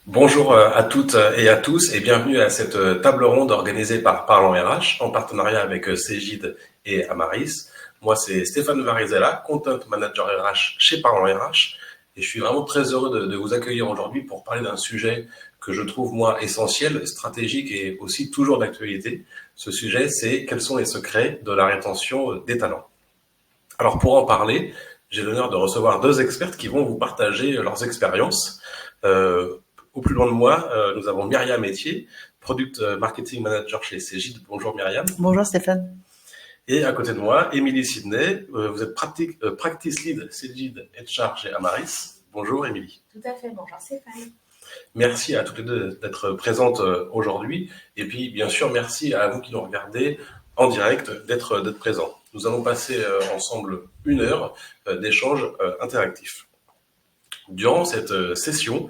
Bonjour à toutes et à tous et bienvenue à cette table ronde organisée par Parlons RH en partenariat avec Cégide et Amaris. Moi, c'est Stéphane Varizella, Content Manager RH chez Parlons RH et je suis vraiment très heureux de vous accueillir aujourd'hui pour parler d'un sujet que je trouve, moi, essentiel, stratégique et aussi toujours d'actualité. Ce sujet, c'est quels sont les secrets de la rétention des talents. Alors, pour en parler, j'ai l'honneur de recevoir deux expertes qui vont vous partager leurs expériences. Euh, Au plus loin de moi, nous avons Myriam Etier, Product Marketing Manager chez Cégide. Bonjour Myriam. Bonjour Stéphane. Et à côté de moi, Émilie Sidney, vous êtes Practice Lead Cégide HR chez Amaris. Bonjour Émilie. Tout à fait, bonjour Stéphane. Merci à toutes les deux d'être présentes aujourd'hui. Et puis, bien sûr, merci à vous qui nous regardez en direct d'être présents. Nous allons passer ensemble une heure d'échange interactif. Durant cette session,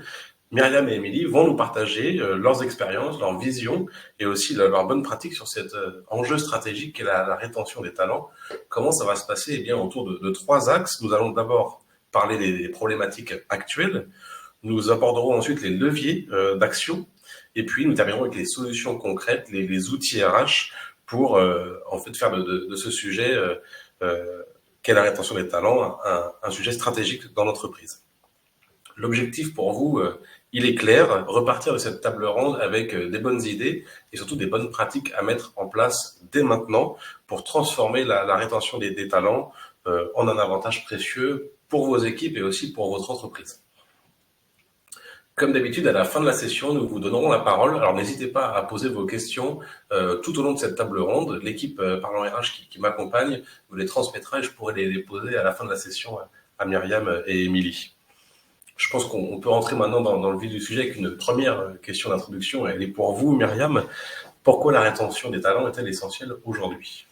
Myriam et Émilie vont nous partager leurs expériences, leurs visions et aussi leurs bonnes pratiques sur cet enjeu stratégique qu'est la rétention des talents. Comment ça va se passer? Eh bien, autour de trois axes. Nous allons d'abord parler des problématiques actuelles. Nous aborderons ensuite les leviers d'action et puis nous terminerons avec les solutions concrètes, les outils RH pour en fait faire de ce sujet qu'est la rétention des talents un sujet stratégique dans l'entreprise. L'objectif pour vous, il est clair, repartir de cette table ronde avec des bonnes idées et surtout des bonnes pratiques à mettre en place dès maintenant pour transformer la rétention des talents en un avantage précieux pour vos équipes et aussi pour votre entreprise. Comme d'habitude, à la fin de la session, nous vous donnerons la parole. Alors n'hésitez pas à poser vos questions tout au long de cette table ronde. L'équipe Parlons RH qui m'accompagne vous les transmettra et je pourrai les poser à la fin de la session à Myriam et Émilie. Je pense qu'on peut rentrer maintenant dans le vif du sujet avec une première question d'introduction. Elle est pour vous, Myriam. Pourquoi la rétention des talents est-elle essentielle aujourd'hui?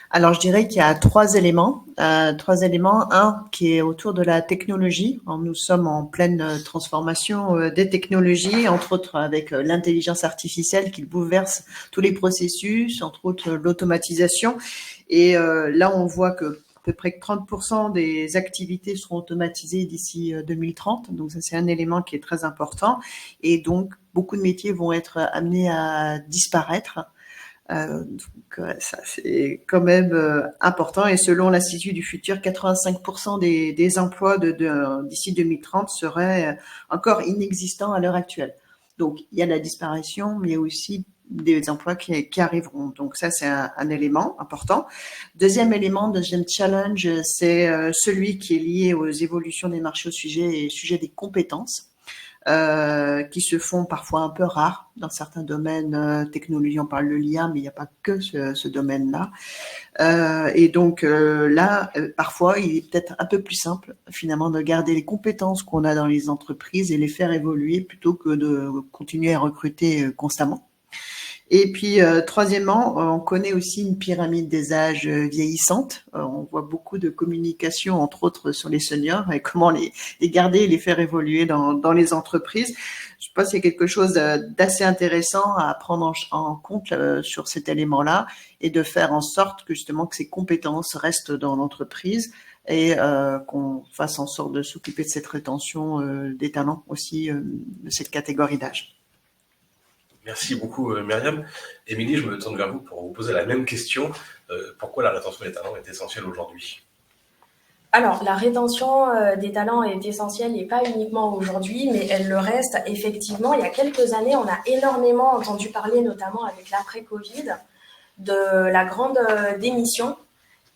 Alors, je dirais qu'il y a trois éléments. Un qui est autour de la technologie. Alors, nous sommes en pleine transformation des technologies, entre autres avec l'intelligence artificielle qui bouleverse tous les processus, entre autres l'automatisation. Et là, on voit que à peu près 30% des activités seront automatisées d'ici 2030. Donc, ça, c'est un élément qui est très important. Et donc, beaucoup de métiers vont être amenés à disparaître. Ça, c'est quand même important. Et selon l'Institut du futur, 85% des emplois d'ici 2030 seraient encore inexistants à l'heure actuelle. Donc, il y a la disparition, mais il y a aussi des emplois qui arriveront. Donc ça, c'est un élément important. Deuxième challenge, c'est celui qui est lié aux évolutions des marchés au sujet des compétences. Qui se font parfois un peu rares dans certains domaines technologiques. On parle de l'IA, mais il n'y a pas que ce domaine-là. Et donc là, parfois, il est peut-être un peu plus simple finalement de garder les compétences qu'on a dans les entreprises et les faire évoluer plutôt que de continuer à recruter constamment. Et puis, troisièmement, on connaît aussi une pyramide des âges vieillissante. On voit beaucoup de communication, entre autres, sur les seniors et comment les garder et les faire évoluer dans les entreprises. Je pense qu'il y a quelque chose d'assez intéressant à prendre en compte sur cet élément-là et de faire en sorte que justement que ces compétences restent dans l'entreprise et qu'on fasse en sorte de s'occuper de cette rétention des talents aussi de cette catégorie d'âge. Merci beaucoup Myriam. Émilie, je me tourne vers vous pour vous poser la même question. Pourquoi la rétention des talents est essentielle aujourd'hui? Alors, la rétention des talents est essentielle et pas uniquement aujourd'hui, mais elle le reste effectivement. Il y a quelques années, on a énormément entendu parler, notamment avec l'après-Covid, de la grande démission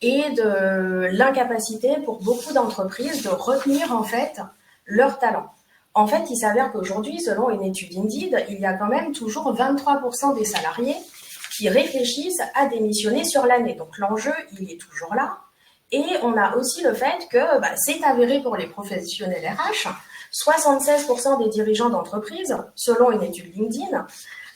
et de l'incapacité pour beaucoup d'entreprises de retenir en fait leurs talents. En fait, il s'avère qu'aujourd'hui, selon une étude Indeed, il y a quand même toujours 23% des salariés qui réfléchissent à démissionner sur l'année. Donc l'enjeu, il est toujours là. Et on a aussi le fait que c'est avéré pour les professionnels RH, 76% des dirigeants d'entreprise, selon une étude LinkedIn,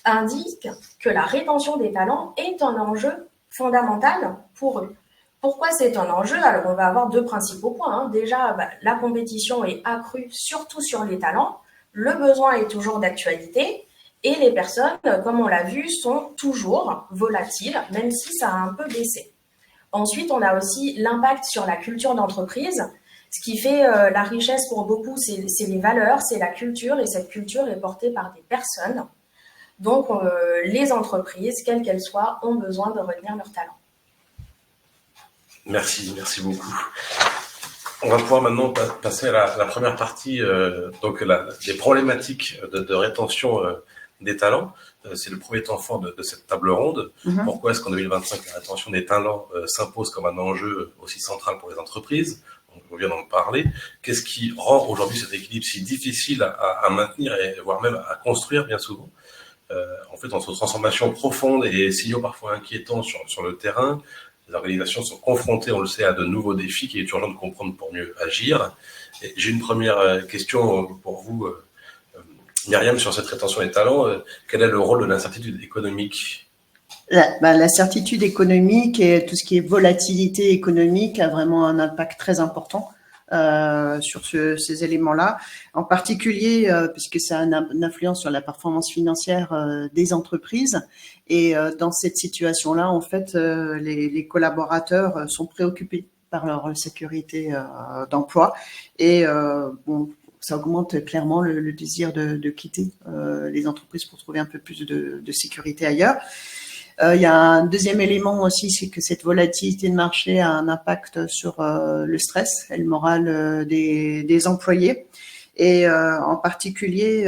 indiquent que la rétention des talents est un enjeu fondamental pour eux. Pourquoi c'est un enjeu? Alors, on va avoir deux principaux points. Déjà, la compétition est accrue, surtout sur les talents. Le besoin est toujours d'actualité. Et les personnes, comme on l'a vu, sont toujours volatiles, même si ça a un peu baissé. Ensuite, on a aussi l'impact sur la culture d'entreprise. Ce qui fait la richesse pour beaucoup, c'est les valeurs, c'est la culture, et cette culture est portée par des personnes. Donc, les entreprises, quelles qu'elles soient, ont besoin de retenir leurs talents. Merci beaucoup. On va pouvoir maintenant passer à la première partie, donc des problématiques de rétention des talents. C'est le premier temps fort de cette table ronde. Pourquoi est-ce qu'en 2025, la rétention des talents s'impose comme un enjeu aussi central pour les entreprises? On vient d'en parler. Qu'est-ce qui rend aujourd'hui cet équilibre si difficile à maintenir et voire même à construire bien souvent? En fait, entre transformation profonde et signaux parfois inquiétants sur le terrain, les organisations sont confrontées, on le sait, à de nouveaux défis qu'il est urgent de comprendre pour mieux agir. J'ai une première question pour vous, Myriam, sur cette rétention des talents. Quel est le rôle de l'incertitude économique? La certitude économique et tout ce qui est volatilité économique a vraiment un impact très important sur ces éléments-là, en particulier puisque ça a une influence sur la performance financière des entreprises. Et dans cette situation-là, en fait, les collaborateurs sont préoccupés par leur sécurité d'emploi et ça augmente clairement le désir de quitter les entreprises pour trouver un peu plus de sécurité ailleurs. Il y a un deuxième élément aussi, c'est que cette volatilité de marché a un impact sur le stress et le moral des employés. Et en particulier,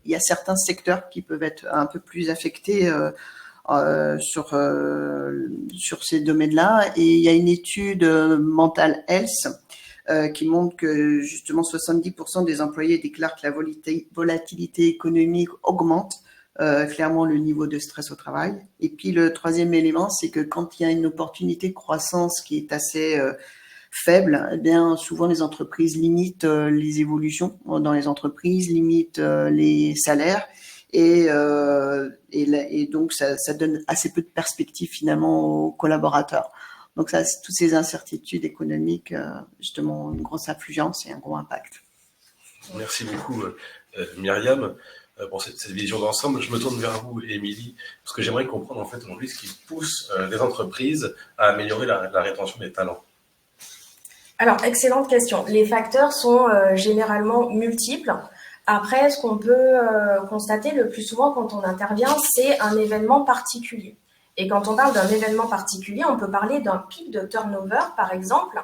il y a certains secteurs qui peuvent être un peu plus affectés sur ces domaines-là. Et il y a une étude Mental Health qui montre que justement 70% des employés déclarent que la volatilité économique augmente clairement le niveau de stress au travail. Et puis le troisième élément, c'est que quand il y a une opportunité de croissance qui est assez faible, eh bien souvent les entreprises limitent les évolutions dans les entreprises, limitent les salaires et donc ça donne assez peu de perspectives finalement aux collaborateurs. Donc ça, toutes ces incertitudes économiques, justement, ont une grosse influence et un gros impact. Merci beaucoup, Myriam, pour cette vision d'ensemble. Je me tourne vers vous, Émilie, parce que j'aimerais comprendre en fait aujourd'hui ce qui pousse les entreprises à améliorer la rétention des talents. Alors, excellente question. Les facteurs sont généralement multiples. Après, ce qu'on peut constater le plus souvent quand on intervient, c'est un événement particulier. Et quand on parle d'un événement particulier, on peut parler d'un pic de turnover, par exemple,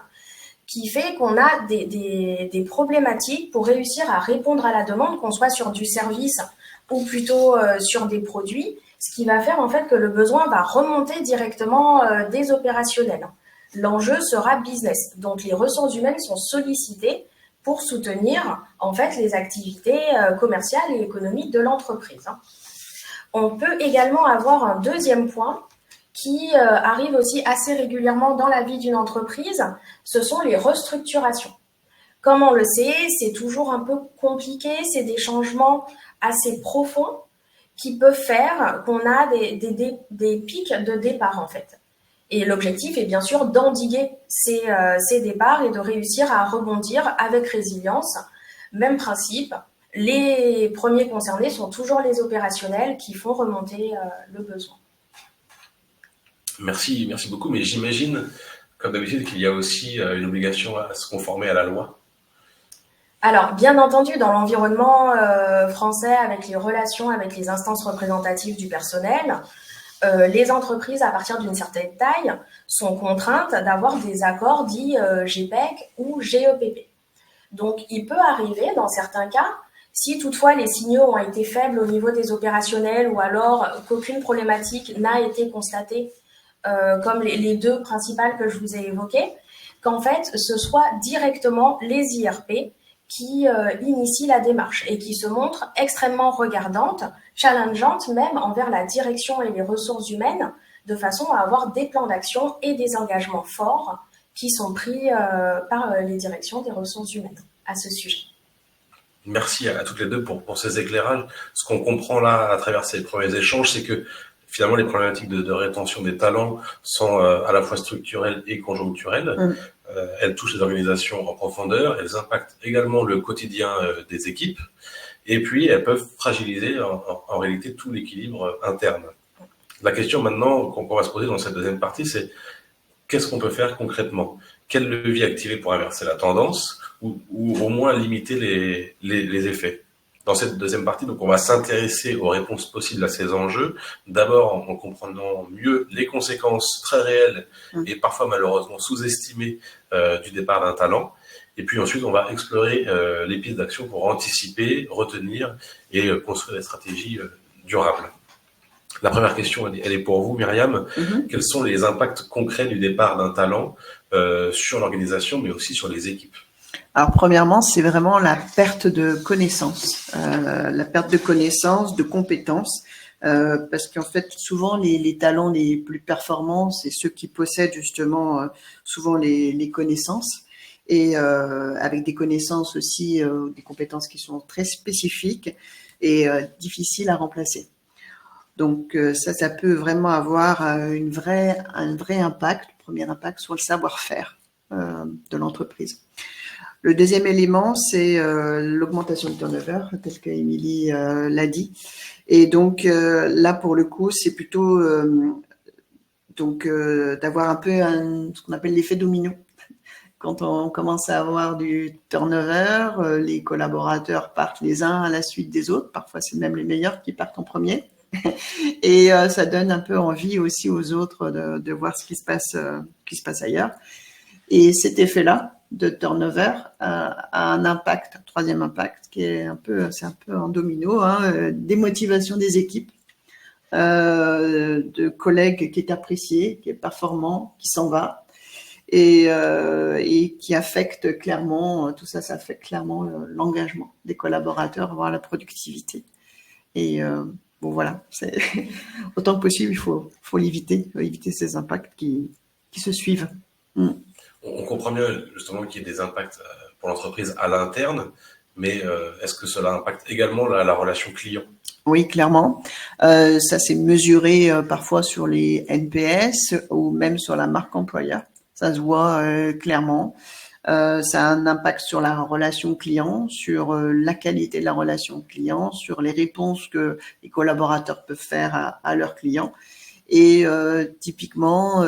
qui fait qu'on a des problématiques pour réussir à répondre à la demande, qu'on soit sur du service ou plutôt sur des produits, ce qui va faire en fait que le besoin va remonter directement des opérationnels. L'enjeu sera business, donc les ressources humaines sont sollicitées pour soutenir en fait les activités commerciales et économiques de l'entreprise. On peut également avoir un deuxième point qui arrive aussi assez régulièrement dans la vie d'une entreprise, ce sont les restructurations. Comme on le sait, c'est toujours un peu compliqué, c'est des changements assez profonds qui peuvent faire qu'on a des pics de départ en fait. Et l'objectif est bien sûr d'endiguer ces départs et de réussir à rebondir avec résilience. Même principe, les premiers concernés sont toujours les opérationnels qui font remonter le besoin. Merci beaucoup, mais j'imagine, comme d'habitude, qu'il y a aussi une obligation à se conformer à la loi. Alors, bien entendu, dans l'environnement français, avec les relations avec les instances représentatives du personnel, les entreprises, à partir d'une certaine taille, sont contraintes d'avoir des accords dits GPEC ou GEPP. Donc, il peut arriver, dans certains cas, si toutefois les signaux ont été faibles au niveau des opérationnels ou alors qu'aucune problématique n'a été constatée, comme les deux principales que je vous ai évoquées, qu'en fait, ce soit directement les IRP qui initient la démarche et qui se montrent extrêmement regardantes, challengeantes même envers la direction et les ressources humaines, de façon à avoir des plans d'action et des engagements forts qui sont pris par les directions des ressources humaines à ce sujet. Merci à toutes les deux pour ces éclairages. Ce qu'on comprend là à travers ces premiers échanges, c'est que finalement, les problématiques de rétention des talents sont à la fois structurelles et conjoncturelles. Elles touchent les organisations en profondeur, elles impactent également le quotidien des équipes, et puis elles peuvent fragiliser en réalité tout l'équilibre interne. La question maintenant qu'on va se poser dans cette deuxième partie, c'est qu'est-ce qu'on peut faire concrètement? quel levier activer pour inverser la tendance ou au moins limiter les effets. Dans cette deuxième partie, donc, on va s'intéresser aux réponses possibles à ces enjeux, d'abord en comprenant mieux les conséquences très réelles et parfois malheureusement sous-estimées du départ d'un talent. Et puis ensuite, on va explorer les pistes d'action pour anticiper, retenir et construire des stratégies durables. La première question, elle est pour vous, Myriam. Quels sont les impacts concrets du départ d'un talent sur l'organisation, mais aussi sur les équipes? Alors, premièrement, c'est vraiment la perte de connaissances, de compétences, parce qu'en fait, souvent, les talents les plus performants, c'est ceux qui possèdent justement souvent les connaissances, et avec des connaissances aussi, des compétences qui sont très spécifiques et difficiles à remplacer. Donc ça peut vraiment avoir un vrai impact, le premier impact sur le savoir-faire de l'entreprise. Le deuxième élément, c'est l'augmentation du turnover, tel qu'Émilie l'a dit. Et donc là, pour le coup, c'est plutôt d'avoir un peu ce qu'on appelle l'effet domino. Quand on commence à avoir du turnover, les collaborateurs partent les uns à la suite des autres. Parfois, c'est même les meilleurs qui partent en premier. Et ça donne un peu envie aussi aux autres de voir ce qui se passe ailleurs. Et cet effet-là de turnover a un impact, un troisième impact qui est c'est un peu un domino, démotivation des équipes, de collègues qui est apprécié, qui est performant, qui s'en va, et qui affecte clairement, tout ça affecte clairement l'engagement des collaborateurs, voire la productivité. Et bon, voilà, c'est autant que possible, il faut éviter ces impacts qui se suivent. On comprend bien justement qu'il y ait des impacts pour l'entreprise à l'interne, mais est-ce que cela impacte également la relation client? Oui, clairement. Ça, c'est mesuré parfois sur les NPS ou même sur la marque employeur. Ça se voit clairement. Ça a un impact sur la relation client, sur la qualité de la relation client, sur les réponses que les collaborateurs peuvent faire à leurs clients. Et typiquement,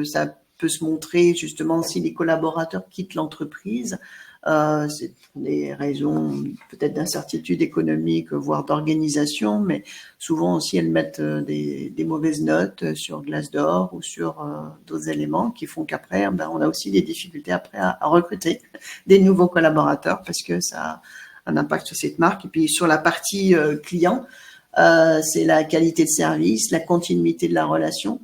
ça peut se montrer justement si les collaborateurs quittent l'entreprise. C'est pour des raisons peut-être d'incertitude économique, voire d'organisation, mais souvent aussi elles mettent des mauvaises notes sur Glassdoor ou sur d'autres éléments qui font qu'après, on a aussi des difficultés après à recruter des nouveaux collaborateurs parce que ça a un impact sur cette marque. Et puis sur la partie client, c'est la qualité de service, la continuité de la relation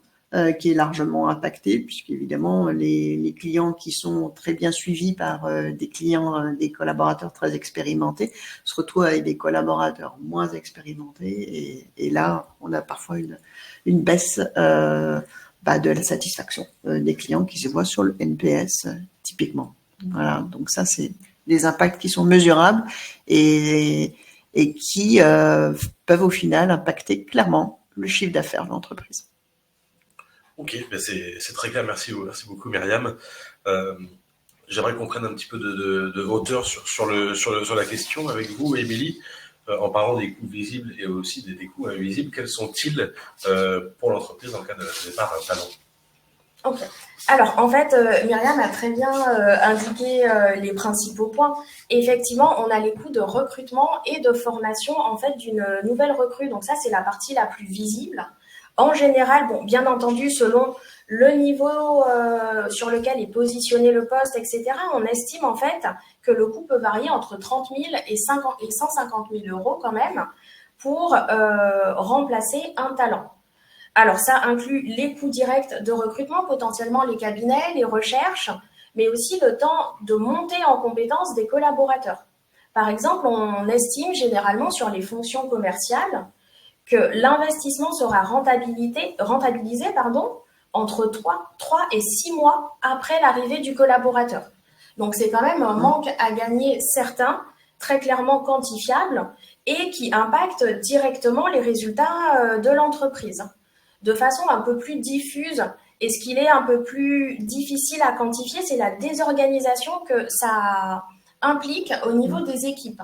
qui est largement impactée, puisqu'évidemment les clients qui sont très bien suivis par des collaborateurs très expérimentés se retrouvent avec des collaborateurs moins expérimentés, et là on a parfois une baisse de la satisfaction des clients qui se voient sur le NPS typiquement. Voilà, donc ça c'est des impacts qui sont mesurables et qui peuvent au final impacter clairement le chiffre d'affaires de l'entreprise. Ok, ben c'est très clair, merci beaucoup Myriam. J'aimerais qu'on prenne un petit peu de hauteur sur la question avec vous, Émilie, en parlant des coûts visibles et aussi des coûts invisibles. Quels sont-ils pour l'entreprise dans le cas de départ d'un talent? Ok. Alors, en fait, Myriam a très bien indiqué les principaux points. Effectivement, on a les coûts de recrutement et de formation en fait d'une nouvelle recrue. Donc ça, c'est la partie la plus visible. En général, bon, bien entendu, selon le niveau sur lequel est positionné le poste, etc., on estime en fait que le coût peut varier entre 30 000 et 150 000 euros quand même pour remplacer un talent. Alors, ça inclut les coûts directs de recrutement, potentiellement les cabinets, les recherches, mais aussi le temps de monter en compétence des collaborateurs. Par exemple, on estime généralement sur les fonctions commerciales que l'investissement sera rentabilisé entre 3 et 6 mois après l'arrivée du collaborateur. Donc, c'est quand même un manque à gagner certain, très clairement quantifiable, et qui impacte directement les résultats de l'entreprise. De façon un peu plus diffuse, et ce qu'il est un peu plus difficile à quantifier, c'est la désorganisation que ça implique au niveau des équipes.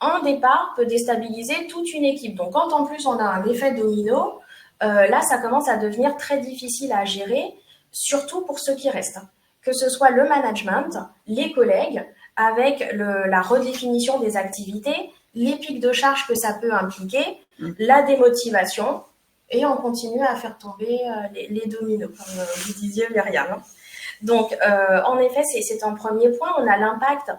Un départ peut déstabiliser toute une équipe. Donc, quand en plus on a un effet domino, là, ça commence à devenir très difficile à gérer, surtout pour ceux qui restent. que ce soit le management, les collègues, avec la redéfinition des activités, les pics de charge que ça peut impliquer, la démotivation, et on continue à faire tomber les dominos, comme vous disiez, Myriam. Donc, en effet, c'est un premier point. On a l'impact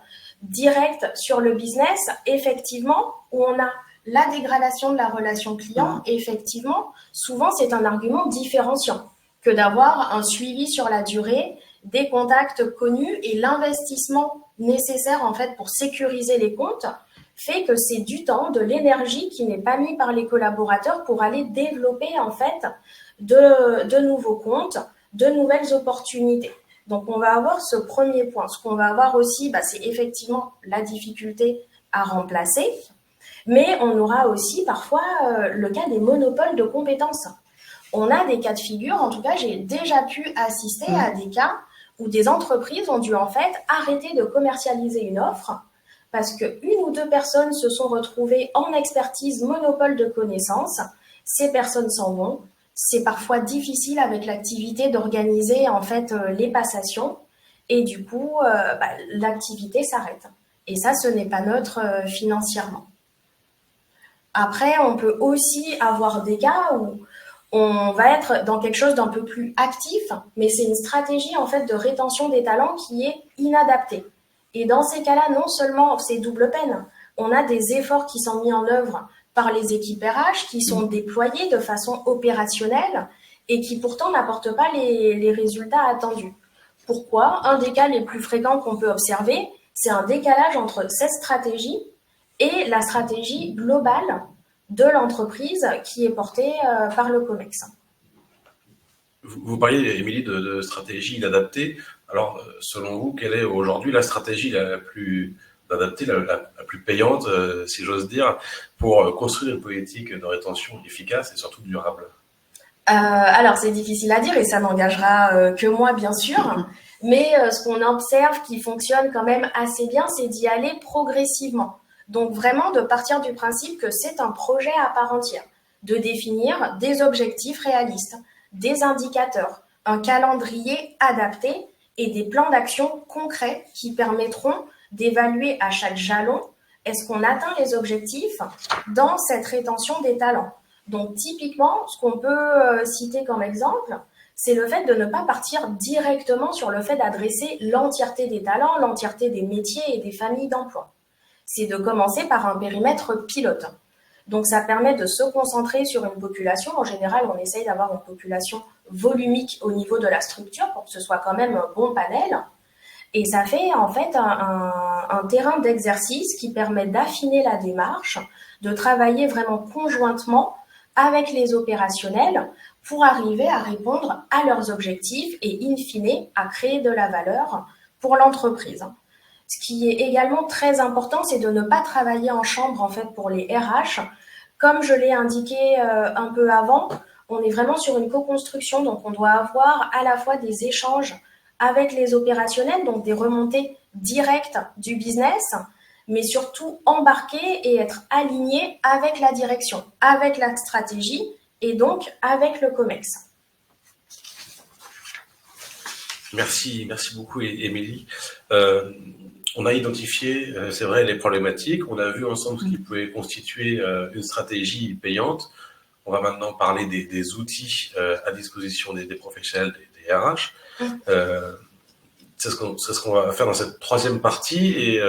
direct sur le business, effectivement, où on a la dégradation de la relation client. Effectivement, souvent, c'est un argument différenciant que d'avoir un suivi sur la durée, des contacts connus et l'investissement nécessaire, en fait, pour sécuriser les comptes fait que c'est du temps, de l'énergie qui n'est pas mis par les collaborateurs pour aller développer, en fait, de nouveaux comptes, de nouvelles opportunités. Donc, on va avoir ce premier point. Ce qu'on va avoir aussi, c'est effectivement la difficulté à remplacer, mais on aura aussi parfois le cas des monopoles de compétences. On a des cas de figure, en tout cas, j'ai déjà pu assister à des cas où des entreprises ont dû en fait arrêter de commercialiser une offre parce qu'une ou deux personnes se sont retrouvées en expertise monopole de connaissances. Ces personnes s'en vont. C'est parfois difficile avec l'activité d'organiser en fait les passations et du coup l'activité s'arrête. Et ça, ce n'est pas neutre financièrement. Après, on peut aussi avoir des cas où on va être dans quelque chose d'un peu plus actif, mais c'est une stratégie en fait de rétention des talents qui est inadaptée. Et dans ces cas-là, non seulement c'est double peine, on a des efforts qui sont mis en œuvre par les équipes RH, qui sont déployés de façon opérationnelle et qui pourtant n'apportent pas les résultats attendus. Pourquoi? Un des cas les plus fréquents qu'on peut observer, c'est un décalage entre cette stratégie et la stratégie globale de l'entreprise qui est portée par le COMEX. Vous parliez, Émilie, de stratégie inadaptée. Alors, selon vous, quelle est aujourd'hui la stratégie la plus adaptée, la plus payante, si j'ose dire, pour construire une politique de rétention efficace et surtout durable? Alors, c'est difficile à dire et ça n'engagera que moi, bien sûr. Mais ce qu'on observe qui fonctionne quand même assez bien, c'est d'y aller progressivement. Donc, vraiment, de partir du principe que c'est un projet à part entière, de définir des objectifs réalistes, des indicateurs, un calendrier adapté et des plans d'action concrets qui permettront d'évaluer à chaque jalon est-ce qu'on atteint les objectifs dans cette rétention des talents. Donc, typiquement, ce qu'on peut citer comme exemple, c'est le fait de ne pas partir directement sur le fait d'adresser l'entièreté des talents, l'entièreté des métiers et des familles d'emploi. C'est de commencer par un périmètre pilote. Donc, ça permet de se concentrer sur une population. En général, on essaye d'avoir une population volumique au niveau de la structure pour que ce soit quand même un bon panel. Et ça fait en fait un terrain d'exercice qui permet d'affiner la démarche, de travailler vraiment conjointement avec les opérationnels pour arriver à répondre à leurs objectifs et in fine à créer de la valeur pour l'entreprise. Ce qui est également très important, c'est de ne pas travailler en chambre en fait pour les RH. Comme je l'ai indiqué un peu avant, on est vraiment sur une co-construction, donc on doit avoir à la fois des échanges avec les opérationnels, donc des remontées directes du business, mais surtout embarquer et être aligné avec la direction, avec la stratégie et donc avec le COMEX. Merci beaucoup, Émilie. On a identifié, c'est vrai, les problématiques. On a vu ensemble ce qui pouvait constituer une stratégie payante. On va maintenant parler des outils à disposition des professionnels, des RH. C'est ce qu'on va faire dans cette troisième partie et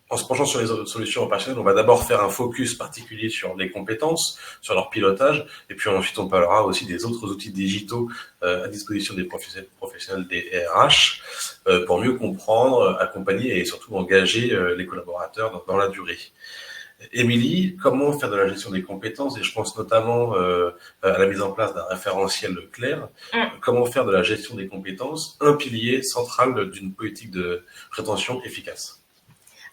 en se penchant sur les solutions opérationnelles, on va d'abord faire un focus particulier sur les compétences, sur leur pilotage, et puis ensuite on parlera aussi des autres outils digitaux à disposition des professionnels des RH pour mieux comprendre, accompagner et surtout engager les collaborateurs dans la durée. Émilie, comment faire de la gestion des compétences, et je pense notamment à la mise en place d'un référentiel clair, comment faire de la gestion des compétences un pilier central d'une politique de rétention efficace?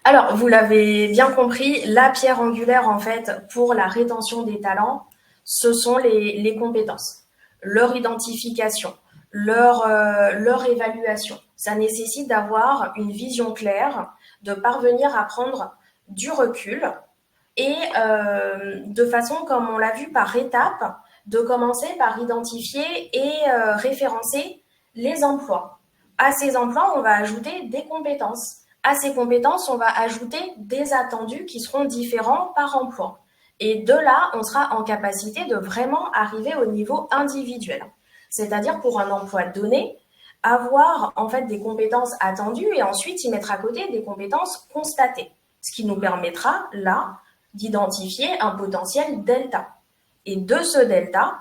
Alors, vous l'avez bien compris, la pierre angulaire en fait pour la rétention des talents, ce sont les compétences, leur identification, leur évaluation. Ça nécessite d'avoir une vision claire, de parvenir à prendre du recul et de façon, comme on l'a vu, par étapes, de commencer par identifier et référencer les emplois À ces emplois, on va ajouter des compétences. À ces compétences, on va ajouter des attendus qui seront différents par emploi. Et de là, on sera en capacité de vraiment arriver au niveau individuel. C'est-à-dire pour un emploi donné, avoir en fait des compétences attendues et ensuite y mettre à côté des compétences constatées. Ce qui nous permettra là d'identifier un potentiel delta. Et de ce delta,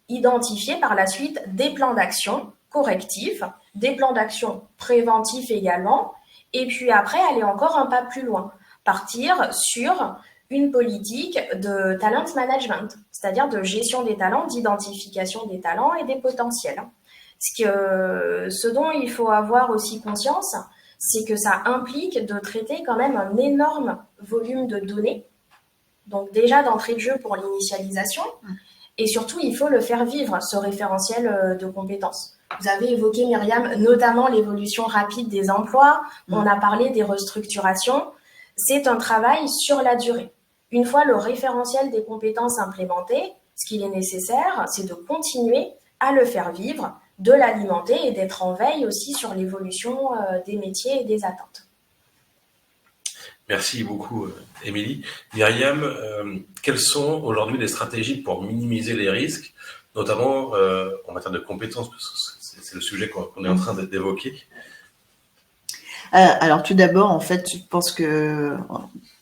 identifier par la suite des plans d'action correctifs, des plans d'action préventifs également, et puis après aller encore un pas plus loin, partir sur une politique de talent management, c'est-à-dire de gestion des talents, d'identification des talents et des potentiels. Ce dont il faut avoir aussi conscience, c'est que ça implique de traiter quand même un énorme volume de données. Donc déjà d'entrée de jeu pour l'initialisation, et surtout il faut le faire vivre, ce référentiel de compétences. Vous avez évoqué, Myriam, notamment l'évolution rapide des emplois, on a parlé des restructurations, c'est un travail sur la durée. Une fois le référentiel des compétences implémenté, ce qu'il est nécessaire, c'est de continuer à le faire vivre, de l'alimenter et d'être en veille aussi sur l'évolution des métiers et des attentes. Merci beaucoup, Émilie. Myriam, quelles sont aujourd'hui les stratégies pour minimiser les risques, notamment en matière de compétences, parce que c'est le sujet qu'on est en train d'évoquer? Alors tout d'abord, en fait, je pense que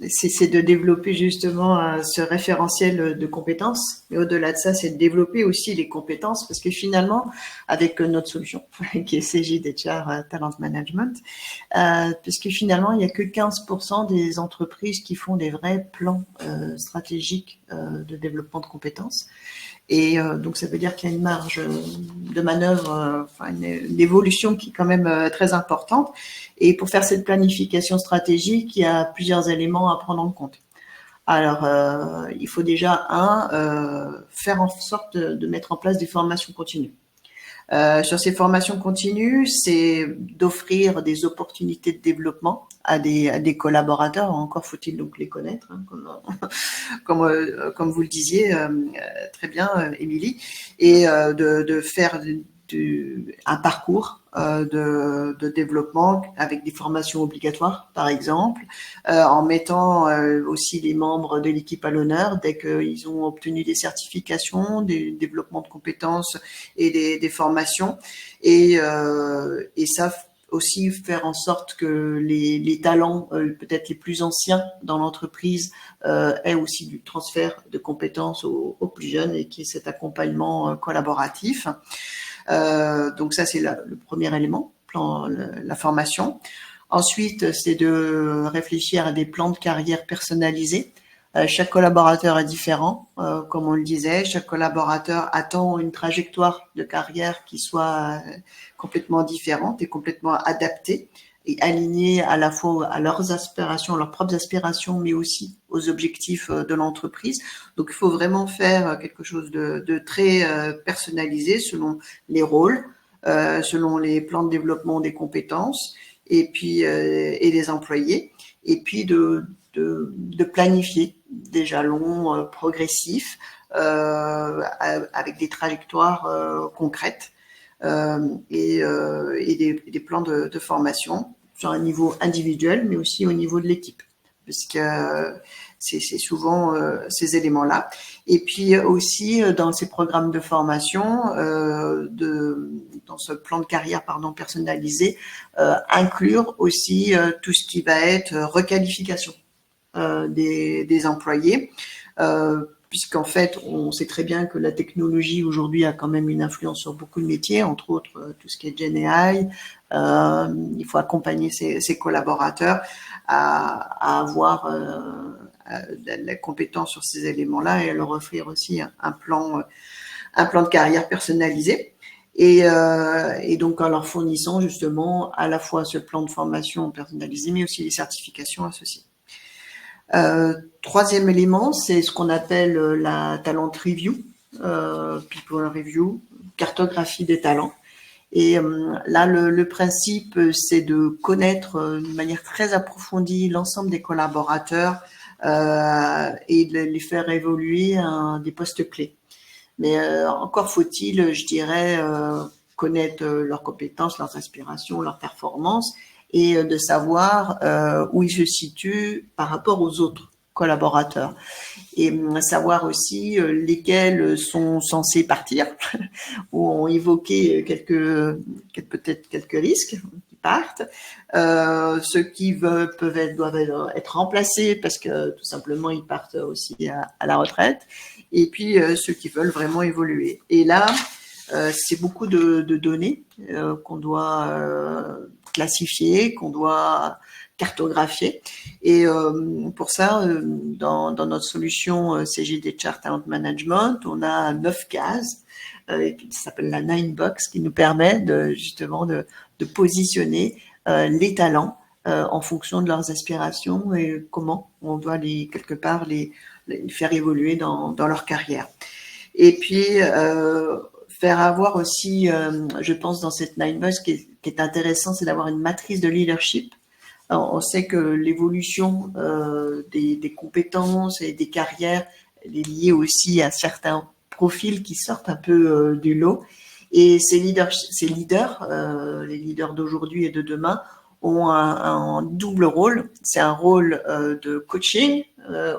c'est de développer justement ce référentiel de compétences. Mais au-delà de ça, c'est de développer aussi les compétences parce que finalement, avec notre solution qui est CJDHR Talent Management, puisque finalement, il n'y a que 15% des entreprises qui font des vrais plans stratégiques de développement de compétences. Et donc, ça veut dire qu'il y a une marge de manœuvre, une évolution qui est quand même très importante. Et pour faire cette planification stratégique, il y a plusieurs éléments à prendre en compte. Alors, il faut déjà, faire en sorte de mettre en place des formations continues. Sur ces formations continues, c'est d'offrir des opportunités de développement à des collaborateurs. Encore faut-il donc les connaître, hein, comme vous le disiez très bien, Émilie, et de faire un parcours de développement avec des formations obligatoires, par exemple, en mettant aussi les membres de l'équipe à l'honneur dès qu'ils ont obtenu des certifications, des développements de compétences et des formations. Et ça aussi faire en sorte que les talents peut-être les plus anciens dans l'entreprise aient aussi du transfert de compétences aux plus jeunes et qu'il y ait cet accompagnement collaboratif. Donc ça, c'est le premier élément, la formation. Ensuite, c'est de réfléchir à des plans de carrière personnalisés. Chaque collaborateur est différent, comme on le disait. Chaque collaborateur attend une trajectoire de carrière qui soit complètement différente et complètement adaptée et alignée à la fois à leurs aspirations, leurs propres aspirations, mais aussi aux objectifs de l'entreprise. Donc, il faut vraiment faire quelque chose de très personnalisé selon les rôles, selon les plans de développement des compétences et puis et des employés, et puis de planifier des jalons progressifs avec des trajectoires concrètes et des plans de formation sur un niveau individuel, mais aussi au niveau de l'équipe, puisque c'est souvent ces éléments-là. Et puis aussi dans ces programmes de formation, dans ce plan de carrière personnalisé, inclure aussi tout ce qui va être requalification des employés, puisqu'en fait, on sait très bien que la technologie aujourd'hui a quand même une influence sur beaucoup de métiers, entre autres tout ce qui est GenAI. Il faut accompagner ses collaborateurs à avoir la compétence sur ces éléments-là et à leur offrir aussi un plan de carrière personnalisé. Et donc en leur fournissant justement à la fois ce plan de formation personnalisé, mais aussi les certifications associées. Troisième élément, c'est ce qu'on appelle la talent review, people review, cartographie des talents. Et là, le principe, c'est de connaître de manière très approfondie l'ensemble des collaborateurs et de les faire évoluer à des postes clés. Mais encore faut-il, je dirais, connaître leurs compétences, leurs aspirations, leurs performances et de savoir où ils se situent par rapport aux autres collaborateurs et savoir aussi lesquels sont censés partir ou ont évoqué peut-être quelques risques qui partent, ceux qui doivent être remplacés parce que tout simplement ils partent aussi à la retraite et puis ceux qui veulent vraiment évoluer. Et là, c'est beaucoup de données qu'on doit classifier, qu'on doit cartographier. Et pour ça, dans notre solution CGD Chart Talent Management, on a 9 cases qui s'appelle la 9 box qui nous permet justement de positionner les talents en fonction de leurs aspirations et comment on doit quelque part les faire évoluer dans leur carrière. Et puis faire avoir aussi, je pense dans cette 9 box, qui est intéressant, c'est d'avoir une matrice de leadership. Alors, on sait que l'évolution des compétences et des carrières est liée aussi à certains profils qui sortent un peu du lot. Et ces leaders, les leaders d'aujourd'hui et de demain, ont un double rôle. C'est un rôle de coaching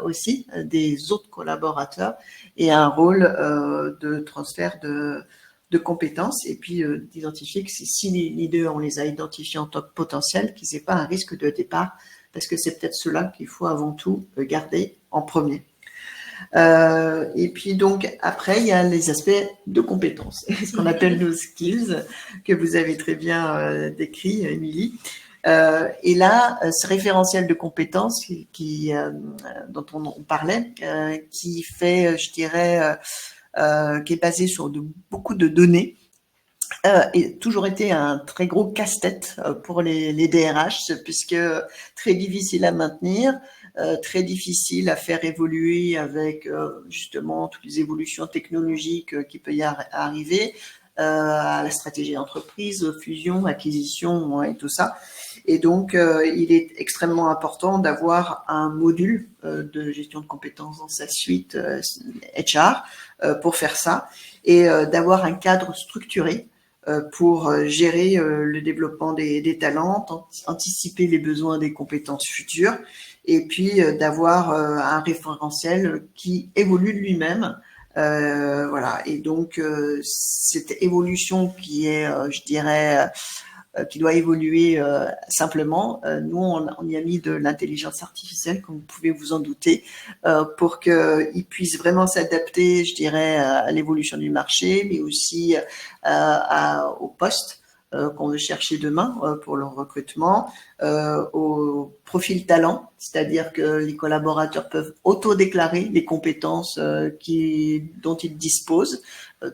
aussi des autres collaborateurs et un rôle de transfert de compétences et puis d'identifier que si les leaders, on les a identifiés en tant que potentiels, qu'ils n'aient pas un risque de départ parce que c'est peut-être ceux-là qu'il faut avant tout garder en premier. Et puis donc après il y a les aspects de compétences, ce qu'on appelle nos skills que vous avez très bien décrit, Émilie. Et là, ce référentiel de compétences dont on parlait, qui fait, je dirais, qui est basé sur beaucoup de données, et toujours été un très gros casse-tête pour les DRH, puisque très difficile à maintenir, très difficile à faire évoluer avec justement toutes les évolutions technologiques qui peuvent y arriver, à la stratégie d'entreprise, fusion, acquisition et tout ça. Et donc, il est extrêmement important d'avoir un module de gestion de compétences dans sa suite HR pour faire ça et d'avoir un cadre structuré pour gérer le développement des talents, anticiper les besoins des compétences futures et puis d'avoir un référentiel qui évolue de lui-même. Voilà. Et donc, cette évolution qui est, je dirais, qui doit évoluer simplement. Nous, on y a mis de l'intelligence artificielle, comme vous pouvez vous en douter, pour qu'ils puissent vraiment s'adapter, je dirais, à l'évolution du marché, mais aussi au poste qu'on veut chercher demain pour le recrutement, au profil talent, c'est-à-dire que les collaborateurs peuvent auto-déclarer les compétences dont ils disposent.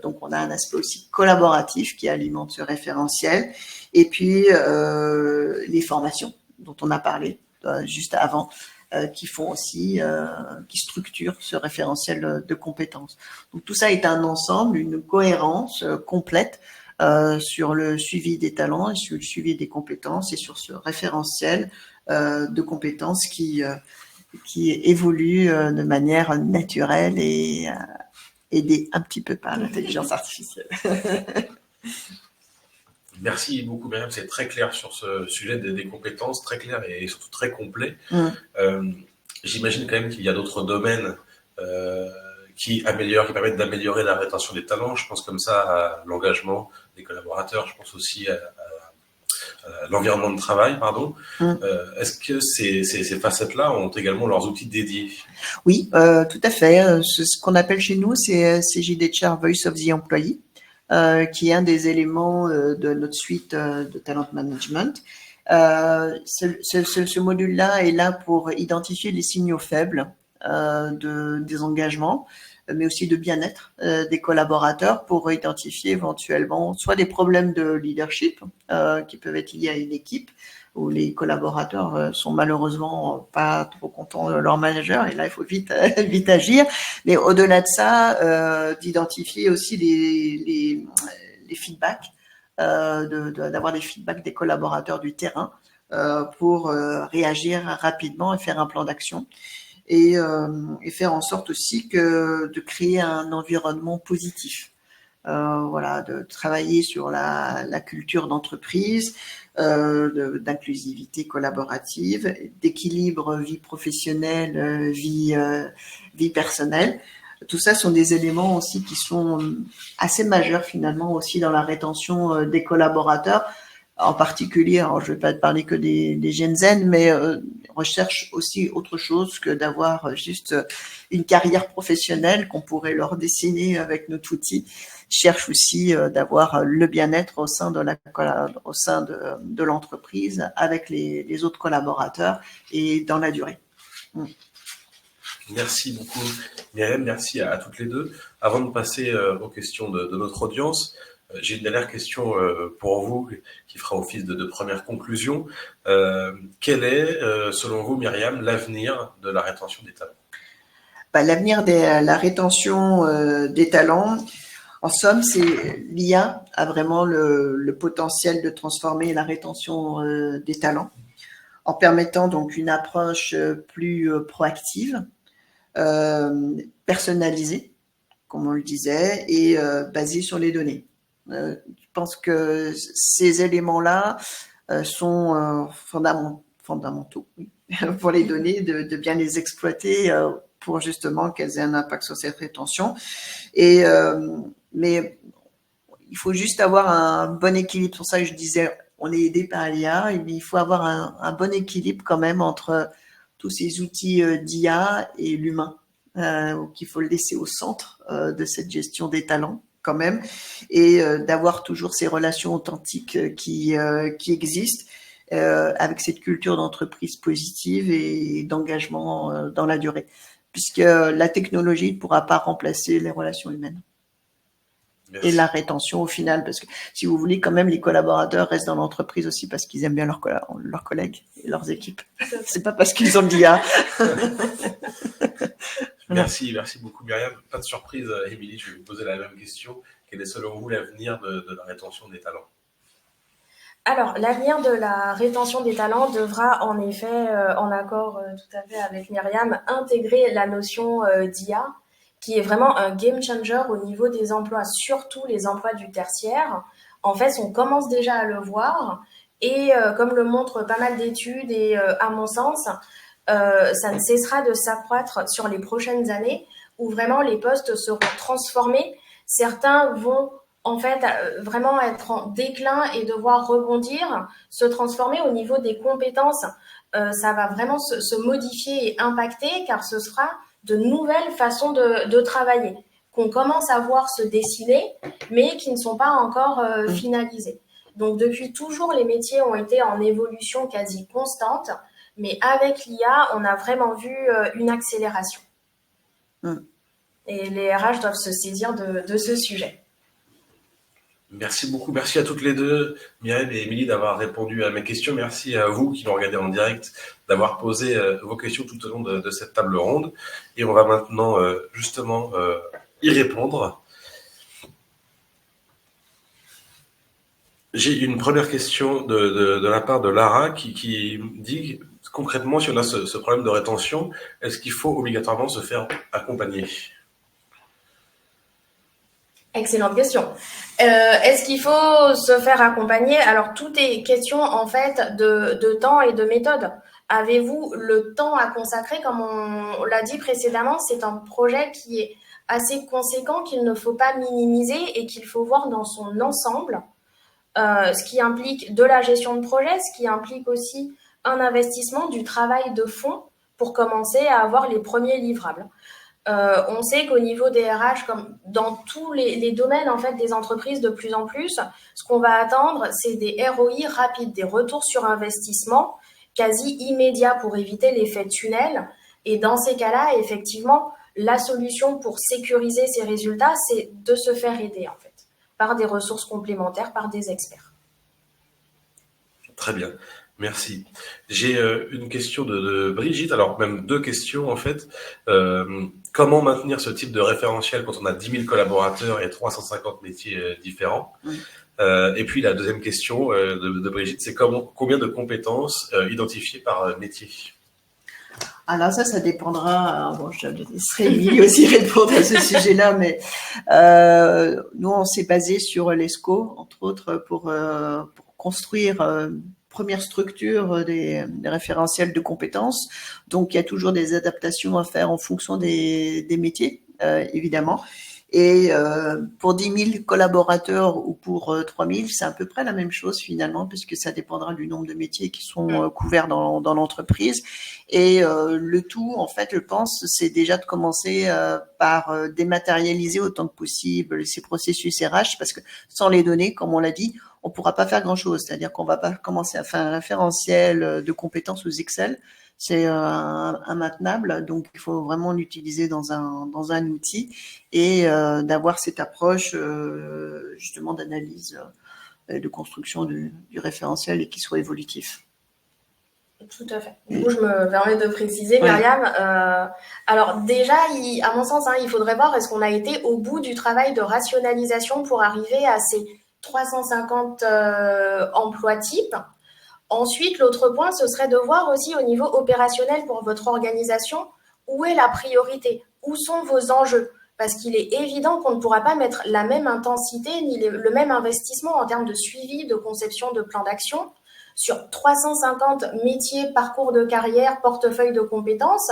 Donc, on a un aspect aussi collaboratif qui alimente ce référentiel. Et puis, les formations dont on a parlé juste avant, qui font aussi, qui structurent ce référentiel de compétences. Donc, tout ça est un ensemble, une cohérence complète sur le suivi des talents et sur le suivi des compétences et sur ce référentiel de compétences qui évolue de manière naturelle et aidé un petit peu par l'intelligence artificielle. Merci beaucoup, Myriam. C'est très clair sur ce sujet des compétences, très clair et surtout très complet. J'imagine quand même qu'il y a d'autres domaines qui permettent d'améliorer la rétention des talents. Je pense comme ça à l'engagement des collaborateurs. Je pense aussi à l'environnement de travail, pardon. Est-ce que ces facettes-là ont également leurs outils dédiés? Oui, tout à fait. Ce qu'on appelle chez nous, c'est CJD Chart Voice of the Employee, qui est un des éléments de notre suite de talent management. Ce module-là est là pour identifier les signaux faibles des engagements, mais aussi de bien-être des collaborateurs pour identifier éventuellement soit des problèmes de leadership qui peuvent être liés à une équipe où les collaborateurs sont malheureusement pas trop contents de leur manager et là il faut vite agir. Mais au-delà de ça, d'identifier aussi les feedbacks, d'avoir des feedbacks des collaborateurs du terrain pour réagir rapidement et faire un plan d'action. Et faire en sorte aussi de créer un environnement positif voilà, de travailler sur la culture d'entreprise, d'inclusivité collaborative, d'équilibre vie professionnelle, vie personnelle. Tout ça sont des éléments aussi qui sont assez majeurs finalement aussi dans la rétention des collaborateurs. En particulier, alors je ne vais pas te parler que des Gen Z, mais recherche aussi autre chose que d'avoir juste une carrière professionnelle qu'on pourrait leur dessiner avec notre outil. Cherche aussi d'avoir le bien-être au sein de l'entreprise avec les autres collaborateurs et dans la durée. Merci beaucoup, Myriam. Merci à toutes les deux. Avant de passer aux questions de notre audience, j'ai une dernière question pour vous qui fera office de première conclusion. Quel est, selon vous, Myriam, l'avenir de la rétention des talents? L'avenir de la rétention des talents, en somme, c'est l'IA a vraiment le potentiel de transformer la rétention des talents en permettant donc une approche plus proactive, personnalisée, comme on le disait, et basée sur les données. Je pense que ces éléments-là sont fondamentaux oui, pour les données, de bien les exploiter pour justement qu'elles aient un impact sur cette rétention. Mais il faut juste avoir un bon équilibre. C'est pour ça que je disais, on est aidé par l'IA, mais il faut avoir un bon équilibre quand même entre tous ces outils d'IA et l'humain, qu'il faut le laisser au centre de cette gestion des talents quand même, et d'avoir toujours ces relations authentiques qui existent avec cette culture d'entreprise positive et d'engagement dans la durée, puisque la technologie ne pourra pas remplacer les relations humaines. Merci. Et la rétention au final, parce que si vous voulez, quand même, les collaborateurs restent dans l'entreprise aussi parce qu'ils aiment bien leurs collègues et leurs équipes. C'est pas parce qu'ils ont de l'IA. Merci beaucoup Myriam. Pas de surprise, Émilie, je vais vous poser la même question. Quel est selon vous l'avenir de la rétention des talents? Alors, l'avenir de la rétention des talents devra en effet, en accord tout à fait avec Myriam, intégrer la notion d'IA, qui est vraiment un game changer au niveau des emplois, surtout les emplois du tertiaire. En fait, on commence déjà à le voir et comme le montrent pas mal d'études et à mon sens, ça ne cessera de s'accroître sur les prochaines années où vraiment les postes seront transformés. Certains vont en fait vraiment être en déclin et devoir rebondir, se transformer au niveau des compétences. Ça va vraiment se modifier et impacter car ce sera de nouvelles façons de travailler qu'on commence à voir se dessiner mais qui ne sont pas encore finalisées. Donc depuis toujours, les métiers ont été en évolution quasi constante. Mais avec l'IA, on a vraiment vu une accélération. Et les RH doivent se saisir de ce sujet. Merci beaucoup. Merci à toutes les deux, Myriam et Émilie, d'avoir répondu à mes questions. Merci à vous qui nous regardez en direct, d'avoir posé vos questions tout au long de cette table ronde. Et on va maintenant justement y répondre. J'ai une première question de la part de Lara qui dit concrètement, si on a ce problème de rétention, est-ce qu'il faut obligatoirement se faire accompagner? Excellente question. Est-ce qu'il faut se faire accompagner? Alors, tout est question en fait de temps et de méthode. Avez-vous le temps à consacrer? Comme on l'a dit précédemment, c'est un projet qui est assez conséquent, qu'il ne faut pas minimiser et qu'il faut voir dans son ensemble, ce qui implique de la gestion de projet, ce qui implique aussi un investissement, du travail de fond pour commencer à avoir les premiers livrables. On sait qu'au niveau des RH, comme dans tous les domaines en fait des entreprises de plus en plus, ce qu'on va attendre, c'est des ROI rapides, des retours sur investissement quasi immédiats pour éviter l'effet tunnel. Et dans ces cas-là, effectivement, la solution pour sécuriser ces résultats, c'est de se faire aider en fait par des ressources complémentaires, par des experts. Très bien. Merci. J'ai une question de Brigitte, alors même deux questions en fait. Comment maintenir ce type de référentiel quand on a 10 000 collaborateurs et 350 métiers différents? Et puis la deuxième question de Brigitte, c'est combien de compétences identifiées par métier? Alors ça dépendra. Bon, je laisserai Émilie aussi répondre à ce sujet-là, mais nous, on s'est basé sur l'ESCO, entre autres, pour construire première structure des référentiels de compétences. Donc, il y a toujours des adaptations à faire en fonction des métiers, évidemment. Et pour 10 000 collaborateurs ou pour 3 000, c'est à peu près la même chose finalement, puisque ça dépendra du nombre de métiers qui sont couverts dans l'entreprise. Et le tout, en fait, je pense, c'est déjà de commencer par dématérialiser autant que possible ces processus RH, parce que sans les données, comme on l'a dit, on pourra pas faire grand-chose. C'est-à-dire qu'on va pas commencer à faire un référentiel de compétences sous Excel. C'est immaintenable, donc il faut vraiment l'utiliser dans un outil et d'avoir cette approche justement d'analyse de construction du référentiel et qui soit évolutif. Tout à fait. Du coup, je me permets de préciser, Myriam. Alors déjà, à mon sens, il faudrait voir est-ce qu'on a été au bout du travail de rationalisation pour arriver à ces 350 emplois types. Ensuite, l'autre point, ce serait de voir aussi au niveau opérationnel pour votre organisation, où est la priorité, où sont vos enjeux. Parce qu'il est évident qu'on ne pourra pas mettre la même intensité ni le même investissement en termes de suivi, de conception de plan d'action sur 350 métiers, parcours de carrière, portefeuille de compétences,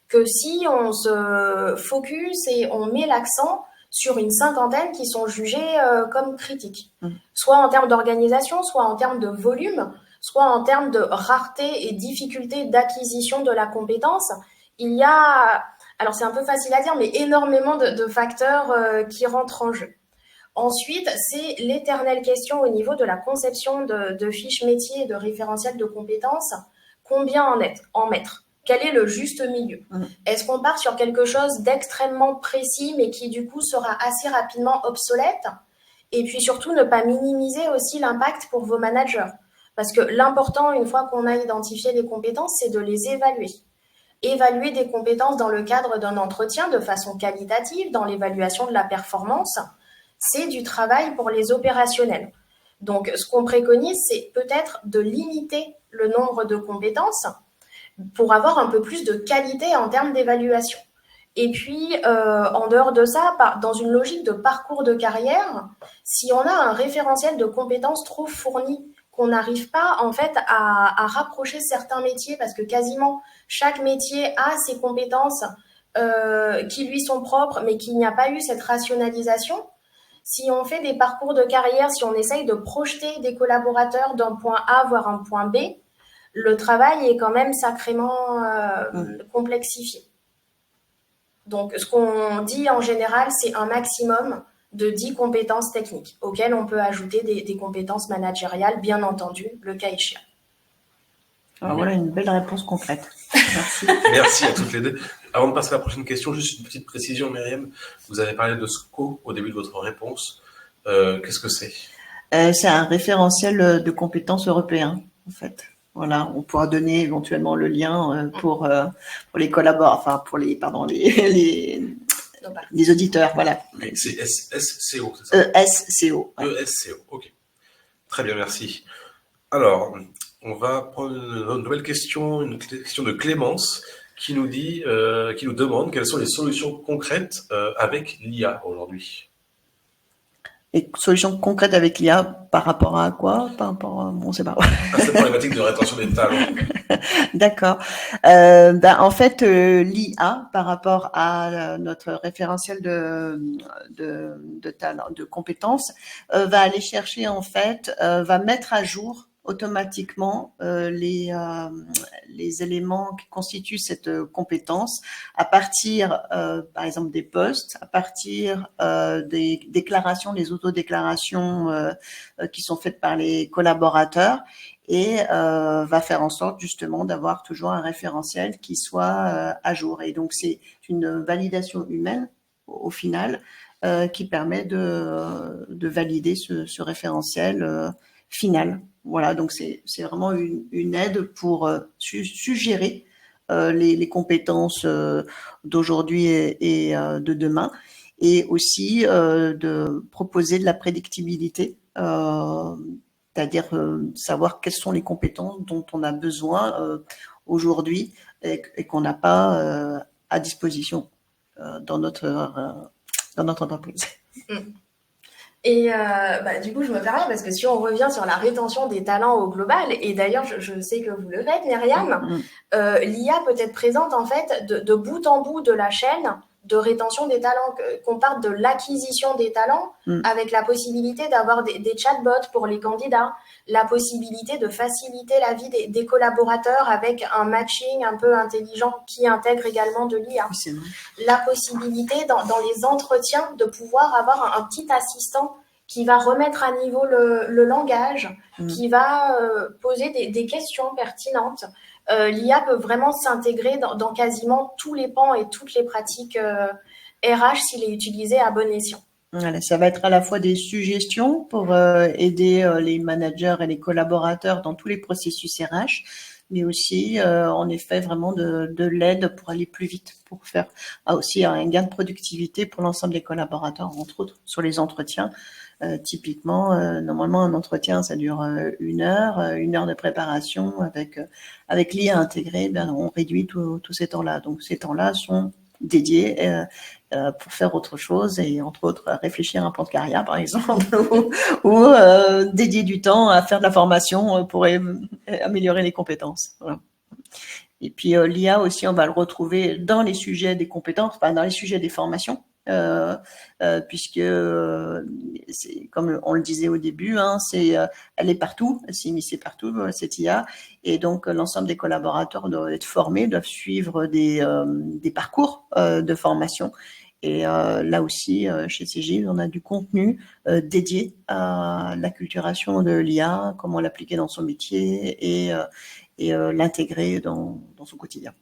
que si on se focus et on met l'accent sur une cinquantaine qui sont jugés comme critiques, soit en termes d'organisation, soit en termes de volume, soit en termes de rareté et difficulté d'acquisition de la compétence. Il y a, alors c'est un peu facile à dire, mais énormément de facteurs qui rentrent en jeu. Ensuite, c'est l'éternelle question au niveau de la conception de fiches métiers et de référentiels de compétences. Combien en mettre? Quel est le juste milieu? Est-ce qu'on part sur quelque chose d'extrêmement précis, mais qui du coup sera assez rapidement obsolète? Et puis surtout, ne pas minimiser aussi l'impact pour vos managers. Parce que l'important, une fois qu'on a identifié les compétences, c'est de les évaluer. Évaluer des compétences dans le cadre d'un entretien de façon qualitative, dans l'évaluation de la performance, c'est du travail pour les opérationnels. Donc, ce qu'on préconise, c'est peut-être de limiter le nombre de compétences pour avoir un peu plus de qualité en termes d'évaluation. Et puis, en dehors de ça, dans une logique de parcours de carrière, si on a un référentiel de compétences trop fourni, qu'on n'arrive pas en fait à rapprocher certains métiers, parce que quasiment chaque métier a ses compétences qui lui sont propres, mais qu'il n'y a pas eu cette rationalisation. Si on fait des parcours de carrière, si on essaye de projeter des collaborateurs d'un point A vers un point B, le travail est quand même sacrément complexifié. Donc, ce qu'on dit en général, c'est un maximum de 10 compétences techniques, auxquelles on peut ajouter des compétences managériales, bien entendu, le cas échéant. Alors voilà une belle réponse concrète. Merci. Merci à toutes les deux. Avant de passer à la prochaine question, juste une petite précision, Myriam. Vous avez parlé de SCO au début de votre réponse. Qu'est-ce que c'est? C'est un référentiel de compétences européen, en fait. Voilà, on pourra donner éventuellement le lien pour les collaborateurs, enfin pour les auditeurs, voilà. C'est SCO, c'est ça? ESCO. Ouais. ESCO, ok. Très bien, merci. Alors, on va prendre une nouvelle question, une question de Clémence qui nous dit, qui nous demande quelles sont les solutions concrètes avec l'IA aujourd'hui. Et solutions concrètes avec l'IA par rapport à quoi? Par rapport à... Bon, c'est pas grave. C'est la problématique de rétention des talents. D'accord. En fait, l'IA, par rapport à notre référentiel de talent, de compétences, va aller chercher, en fait, va mettre à jour automatiquement les éléments qui constituent cette compétence à partir, par exemple, des postes, à partir des déclarations, des autodéclarations qui sont faites par les collaborateurs et va faire en sorte justement d'avoir toujours un référentiel qui soit à jour. Et donc, c'est une validation humaine au final qui permet de valider ce référentiel final. Voilà, donc c'est vraiment une aide pour suggérer les compétences d'aujourd'hui et de demain, et aussi de proposer de la prédictibilité, c'est-à-dire savoir quelles sont les compétences dont on a besoin aujourd'hui et qu'on n'a pas à disposition dans notre entreprise. Et du coup, je me permets parce que si on revient sur la rétention des talents au global, et d'ailleurs, je sais que vous le faites, Myriam, l'IA peut être présente en fait de bout en bout de la chaîne de rétention des talents, qu'on parte de l'acquisition des talents avec la possibilité d'avoir des chatbots pour les candidats, la possibilité de faciliter la vie des collaborateurs avec un matching un peu intelligent qui intègre également de l'IA. La possibilité dans les entretiens de pouvoir avoir un petit assistant qui va remettre à niveau le langage, qui va poser des questions pertinentes. L'IA peut vraiment s'intégrer dans quasiment tous les pans et toutes les pratiques RH s'il est utilisé à bon escient. Voilà, ça va être à la fois des suggestions pour aider les managers et les collaborateurs dans tous les processus RH, mais aussi en effet vraiment de l'aide pour aller plus vite, pour faire aussi un gain de productivité pour l'ensemble des collaborateurs, entre autres sur les entretiens. Typiquement, normalement un entretien ça dure 1 heure de préparation avec l'IA intégrée, on réduit tous ces temps-là. Donc ces temps-là sont dédiés pour faire autre chose et entre autres réfléchir à un plan de carrière par exemple ou dédier du temps à faire de la formation pour améliorer les compétences. Voilà. Et puis l'IA aussi, on va le retrouver dans les sujets des compétences, dans les sujets des formations. Puisque comme on le disait au début, elle est partout, elle s'est immiscée partout cette IA, et donc l'ensemble des collaborateurs doivent être formés, doivent suivre des parcours de formation. Et là aussi, chez CGI, on a du contenu dédié à l'acculturation de l'IA, comment l'appliquer dans son métier et l'intégrer dans son quotidien.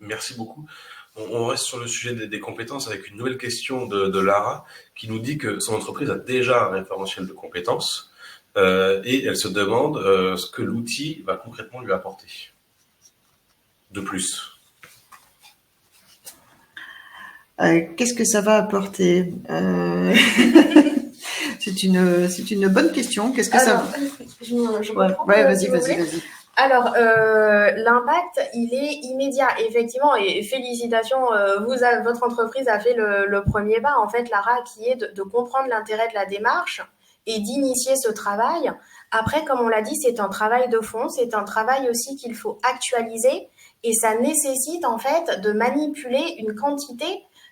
Merci beaucoup. On reste sur le sujet des compétences avec une nouvelle question de Lara qui nous dit que son entreprise a déjà un référentiel de compétences et elle se demande ce que l'outil va concrètement lui apporter de plus. Qu'est-ce que ça va apporter C'est une bonne question. Qu'est-ce que ça va... Vas-y. Alors, l'impact, il est immédiat, effectivement, et félicitations, votre entreprise a fait le premier pas, en fait, Lara, qui est de comprendre l'intérêt de la démarche et d'initier ce travail. Après, comme on l'a dit, c'est un travail de fond, c'est un travail aussi qu'il faut actualiser, et ça nécessite, en fait, de manipuler une quantité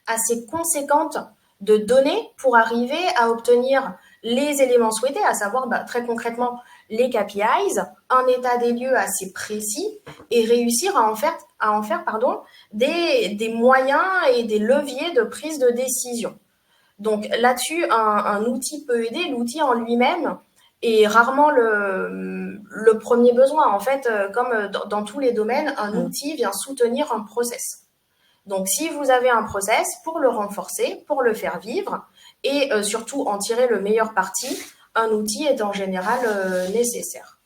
assez conséquente de données pour arriver à obtenir les éléments souhaités, à savoir très concrètement les KPIs, un état des lieux assez précis et réussir à en faire des moyens et des leviers de prise de décision. Donc là-dessus, un outil peut aider. L'outil en lui-même est rarement le premier besoin. En fait, comme dans tous les domaines, un outil vient soutenir un process. Donc, si vous avez un process, pour le renforcer, pour le faire vivre et surtout en tirer le meilleur parti, un outil est en général nécessaire.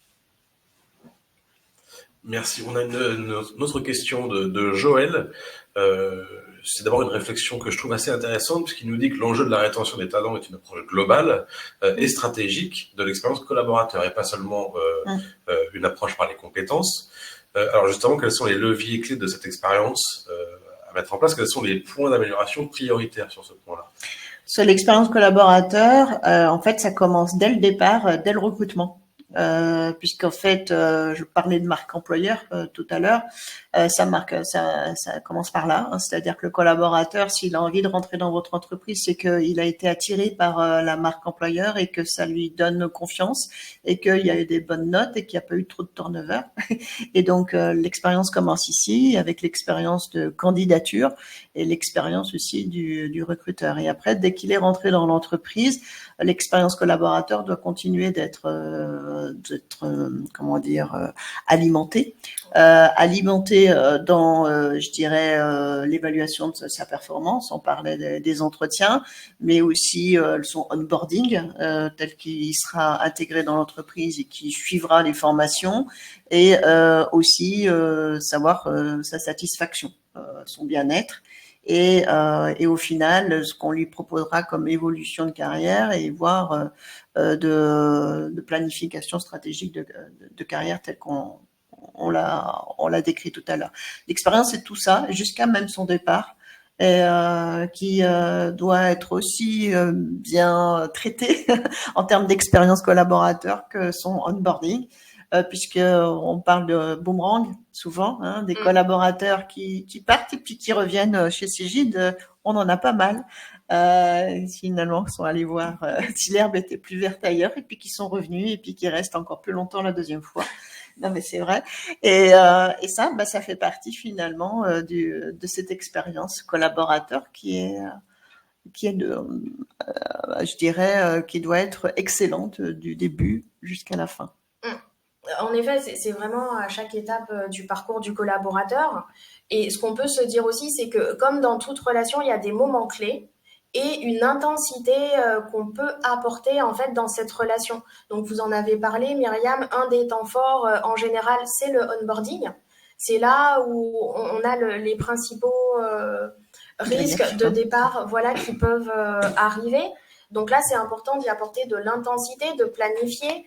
Merci. On a une autre question de Joël. C'est d'abord une réflexion que je trouve assez intéressante puisqu'il nous dit que l'enjeu de la rétention des talents est une approche globale et stratégique de l'expérience collaborateur et pas seulement une approche par les compétences. Alors justement, quels sont les leviers clés de cette expérience à mettre en place? Quels sont les points d'amélioration prioritaires sur ce point-là? Sur l'expérience collaborateur, en fait, ça commence dès le départ, dès le recrutement. Puisqu'en fait, je parlais de marque employeur tout à l'heure, ça commence par là, c'est-à-dire que le collaborateur, s'il a envie de rentrer dans votre entreprise, c'est qu'il a été attiré par la marque employeur et que ça lui donne confiance et qu'il y a eu des bonnes notes et qu'il n'y a pas eu trop de turnover. Et donc, l'expérience commence ici avec l'expérience de candidature et l'expérience aussi du recruteur. Et après, dès qu'il est rentré dans l'entreprise, l'expérience collaborateur doit continuer d'être alimentée dans, je dirais, l'évaluation de sa performance. On parlait des entretiens, mais aussi son onboarding, tel qu'il sera intégré dans l'entreprise et qui suivra les formations, et aussi savoir sa satisfaction, son bien-être. Et au final, ce qu'on lui proposera comme évolution de carrière et voire de planification stratégique de carrière telle qu'on on l'a décrit tout à l'heure. L'expérience, c'est tout ça, jusqu'à même son départ, et qui doit être aussi bien traité en termes d'expérience collaborateur que son onboarding, puisque on parle de boomerang souvent, hein, des collaborateurs qui partent et puis qui reviennent chez Cégide. On en a pas mal. Finalement, sont allés voir si l'herbe était plus verte ailleurs, et puis qui sont revenus et puis qui restent encore plus longtemps la deuxième fois. Non, mais c'est vrai. Et ça, ça fait partie finalement de cette expérience collaborateur qui est je dirais, qui doit être excellente du début jusqu'à la fin. En effet, c'est vraiment à chaque étape du parcours du collaborateur. Et ce qu'on peut se dire aussi, c'est que comme dans toute relation, il y a des moments clés et une intensité qu'on peut apporter en fait dans cette relation. Donc vous en avez parlé, Myriam, un des temps forts en général, c'est le onboarding. C'est là où on a les principaux risques de départ, voilà, qui peuvent arriver. Donc là, c'est important d'y apporter de l'intensité, de planifier,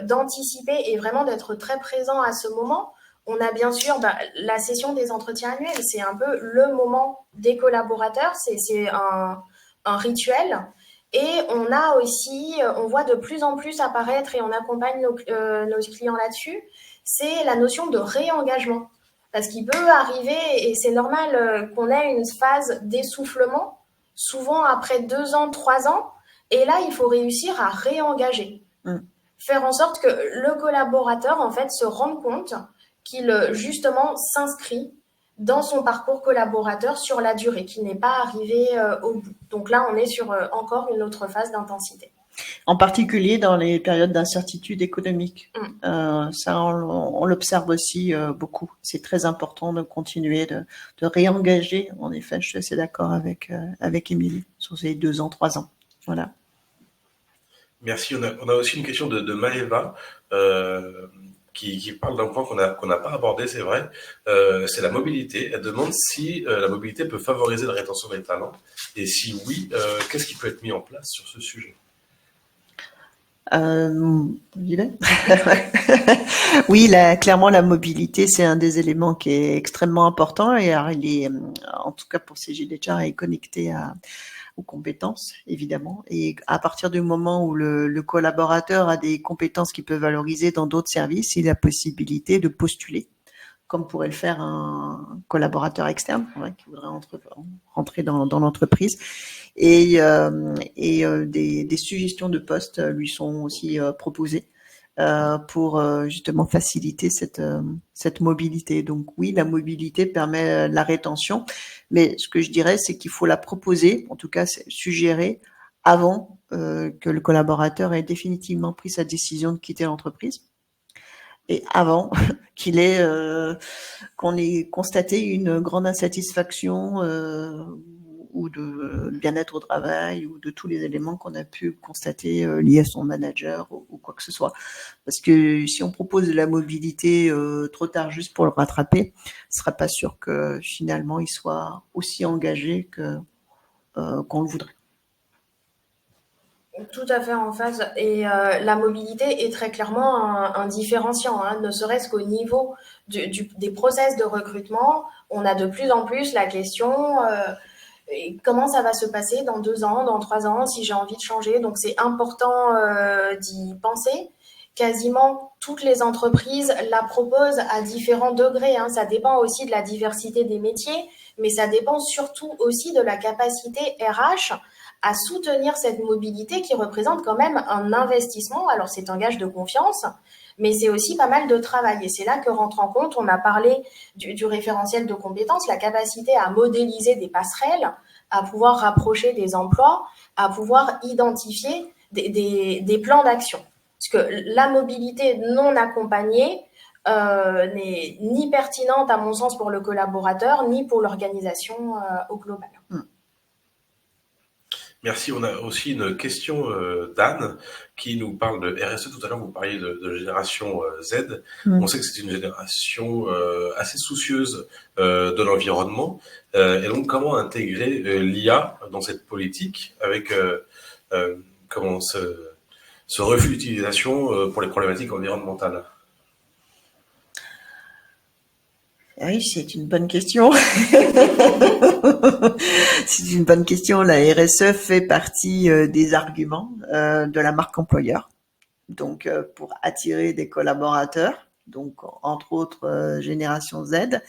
d'anticiper et vraiment d'être très présent à ce moment. On a bien sûr la session des entretiens annuels, c'est un peu le moment des collaborateurs, c'est un rituel. Et on a aussi, on voit de plus en plus apparaître et on accompagne nos clients là-dessus, c'est la notion de réengagement. Parce qu'il peut arriver, et c'est normal qu'on ait une phase d'essoufflement, souvent après 2 ans, 3 ans, et là, il faut réussir à réengager. Faire en sorte que le collaborateur, en fait, se rende compte qu'il, justement, s'inscrit dans son parcours collaborateur sur la durée, qu'il n'est pas arrivé au bout. Donc là, on est sur encore une autre phase d'intensité. En particulier dans les périodes d'incertitude économique. Ça, on l'observe aussi beaucoup. C'est très important de continuer de réengager. En effet, je suis assez d'accord avec Émilie sur ces 2 ans, 3 ans. Voilà. Merci. On a aussi une question de Maëva qui parle d'un point qu'on n'a pas abordé, c'est vrai. C'est la mobilité. Elle demande si la mobilité peut favoriser la rétention des talents. Et si oui, qu'est-ce qui peut être mis en place sur ce sujet ? Oui, clairement, la mobilité, c'est un des éléments qui est extrêmement important, et alors, il est, en tout cas pour Cégide HR, est connecté aux compétences, évidemment. Et à partir du moment où le collaborateur a des compétences qu'il peut valoriser dans d'autres services, il a la possibilité de postuler, comme pourrait le faire un collaborateur externe qui voudrait rentrer dans l'entreprise. Et des suggestions de postes lui sont aussi proposées pour justement faciliter cette mobilité. Donc oui, la mobilité permet la rétention, mais ce que je dirais, c'est qu'il faut la proposer, en tout cas suggérer, avant que le collaborateur ait définitivement pris sa décision de quitter l'entreprise, et avant qu'on ait constaté une grande insatisfaction ou de bien-être au travail, ou de tous les éléments qu'on a pu constater liés à son manager ou quoi que ce soit. Parce que si on propose de la mobilité trop tard juste pour le rattraper, ce sera pas sûr que finalement il soit aussi engagé qu'on le voudrait. Tout à fait en phase. Et la mobilité est très clairement un différenciant, ne serait-ce qu'au niveau des process de recrutement. On a de plus en plus la question comment ça va se passer dans 2 ans, dans 3 ans, si j'ai envie de changer. Donc c'est important d'y penser. Quasiment toutes les entreprises la proposent à différents degrés. Ça dépend aussi de la diversité des métiers, mais ça dépend surtout aussi de la capacité RH à soutenir cette mobilité qui représente quand même un investissement. Alors, c'est un gage de confiance, mais c'est aussi pas mal de travail. Et c'est là que rentre en compte, on a parlé du référentiel de compétences, la capacité à modéliser des passerelles, à pouvoir rapprocher des emplois, à pouvoir identifier des plans d'action. Parce que la mobilité non accompagnée n'est ni pertinente, à mon sens, pour le collaborateur, ni pour l'organisation au global. Merci. On a aussi une question d'Anne qui nous parle de RSE. Tout à l'heure, vous parliez de génération Z. On sait que c'est une génération assez soucieuse de l'environnement. Et donc, comment intégrer l'IA dans cette politique avec ce refus d'utilisation pour les problématiques environnementales ? Oui, c'est une bonne question. C'est une bonne question. La RSE fait partie des arguments de la marque employeur. Donc, pour attirer des collaborateurs, donc entre autres génération Z.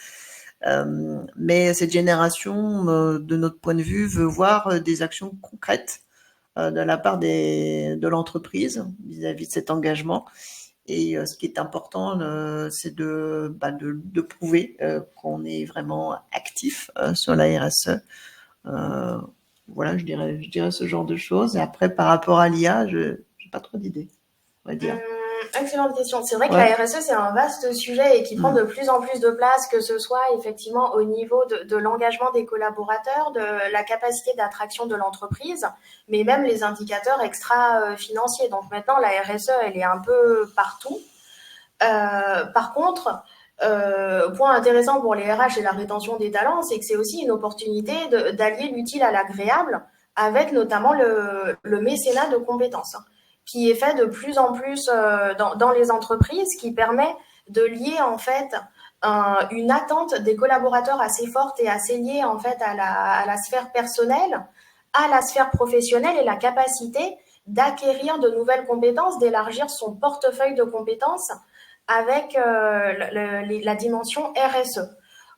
Mais cette génération, de notre point de vue, veut voir des actions concrètes de la part de l'entreprise vis-à-vis de cet engagement. Et ce qui est important, c'est de prouver qu'on est vraiment actif sur la RSE. Voilà, je dirais ce genre de choses. Et après, par rapport à l'IA, je n'ai pas trop d'idées, on va dire. Excellente question. C'est vrai que Ouais. la RSE, c'est un vaste sujet et qui prend de plus en plus de place, que ce soit effectivement au niveau de l'engagement des collaborateurs, de la capacité d'attraction de l'entreprise, mais même les indicateurs extra-financiers. Donc maintenant, la RSE, elle est un peu partout. Par contre, point intéressant pour les RH et la rétention des talents, c'est que c'est aussi une opportunité d'allier l'utile à l'agréable avec notamment le mécénat de compétences, qui est fait de plus en plus dans les entreprises, qui permet de lier en fait une attente des collaborateurs assez forte et assez liée en fait à la sphère personnelle, à la sphère professionnelle, et la capacité d'acquérir de nouvelles compétences, d'élargir son portefeuille de compétences avec la dimension RSE.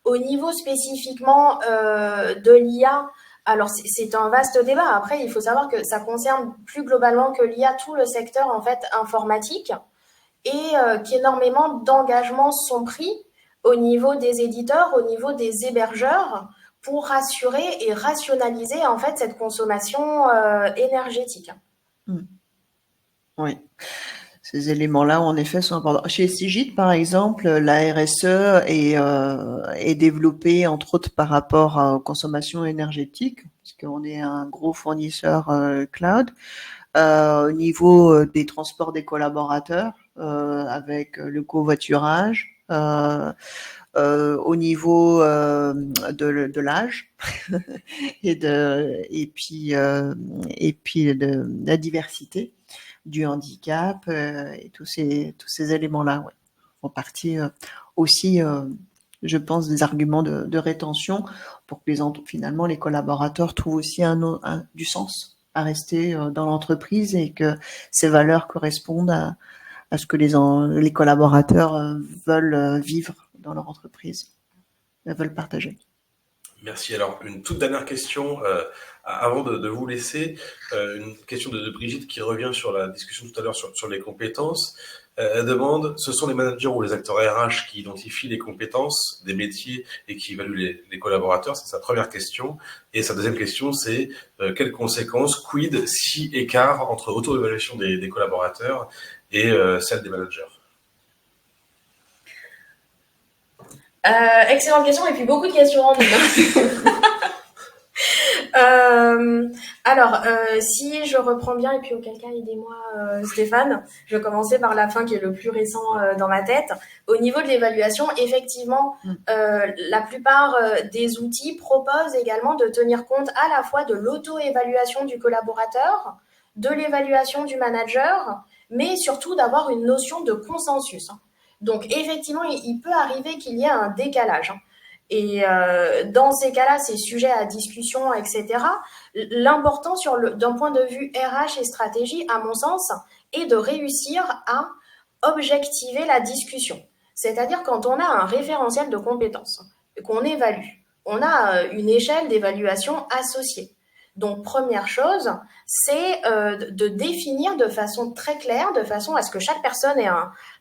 Au niveau spécifiquement de l'IA, alors c'est un vaste débat. Après, il faut savoir que ça concerne plus globalement que l'IA tout le secteur en fait informatique, et qu'énormément d'engagements sont pris au niveau des éditeurs, au niveau des hébergeurs, pour rassurer et rationaliser en fait cette consommation énergétique. Oui. Ces éléments-là, en effet, sont importants. Chez Cegid, par exemple, la RSE est développée, entre autres, par rapport aux consommations énergétiques, parce qu'on est un gros fournisseur cloud. Au niveau des transports des collaborateurs, avec le covoiturage, au niveau de l'âge et puis de la diversité du handicap et tous ces éléments-là, ouais, font partie aussi, je pense, des arguments de rétention pour que finalement les collaborateurs trouvent aussi du sens à rester dans l'entreprise, et que ces valeurs correspondent à ce que les collaborateurs veulent vivre dans leur entreprise, veulent partager. Merci. Alors, une toute dernière question avant de vous laisser. Une question de Brigitte qui revient sur la discussion tout à l'heure sur les compétences. Elle demande, ce sont les managers ou les acteurs RH qui identifient les compétences des métiers et qui évaluent les collaborateurs? C'est sa première question. Et sa deuxième question, c'est quelles conséquences, quid, si écart entre auto-évaluation des collaborateurs et celle des managers? Excellente question, et puis beaucoup de questions en une. Alors, si je reprends bien, et puis auquel cas, aidez-moi Stéphane, je vais commencer par la fin qui est le plus récent dans ma tête. Au niveau de l'évaluation, effectivement, la plupart des outils proposent également de tenir compte à la fois de l'auto-évaluation du collaborateur, de l'évaluation du manager, mais surtout d'avoir une notion de consensus. Donc, effectivement, il peut arriver qu'il y ait un décalage. Et dans ces cas-là, c'est sujet à discussion, etc. L'important d'un point de vue RH et stratégie, à mon sens, est de réussir à objectiver la discussion. C'est-à-dire, quand on a un référentiel de compétences qu'on évalue, on a une échelle d'évaluation associée. Donc, première chose, c'est de définir de façon très claire, de façon à ce que chaque personne ait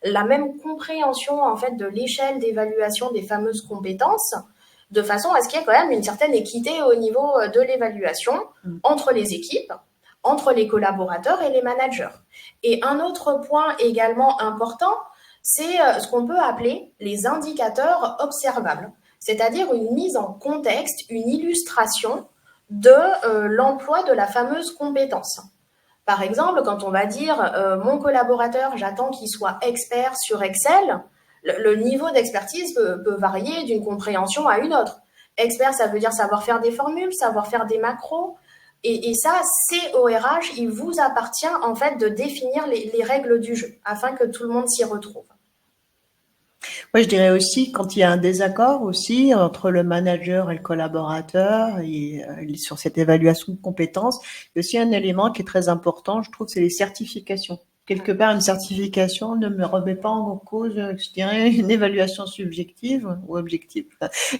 la même compréhension en fait de l'échelle d'évaluation des fameuses compétences, de façon à ce qu'il y ait quand même une certaine équité au niveau de l'évaluation entre les équipes, entre les collaborateurs et les managers. Et un autre point également important, c'est ce qu'on peut appeler les indicateurs observables, c'est-à-dire une mise en contexte, une illustration de l'emploi de la fameuse compétence. Par exemple, quand on va dire mon collaborateur, j'attends qu'il soit expert sur Excel, le niveau d'expertise peut varier d'une compréhension à une autre. Expert, ça veut dire savoir faire des formules, savoir faire des macros. Et ça, c'est au RH, il vous appartient en fait de définir les règles du jeu afin que tout le monde s'y retrouve. Ouais, je dirais aussi quand il y a un désaccord aussi entre le manager et le collaborateur et sur cette évaluation de compétences, il y a aussi un élément qui est très important, je trouve, c'est les certifications. Quelque part, une certification ne me remet pas en cause, je dirais, une évaluation subjective ou objective.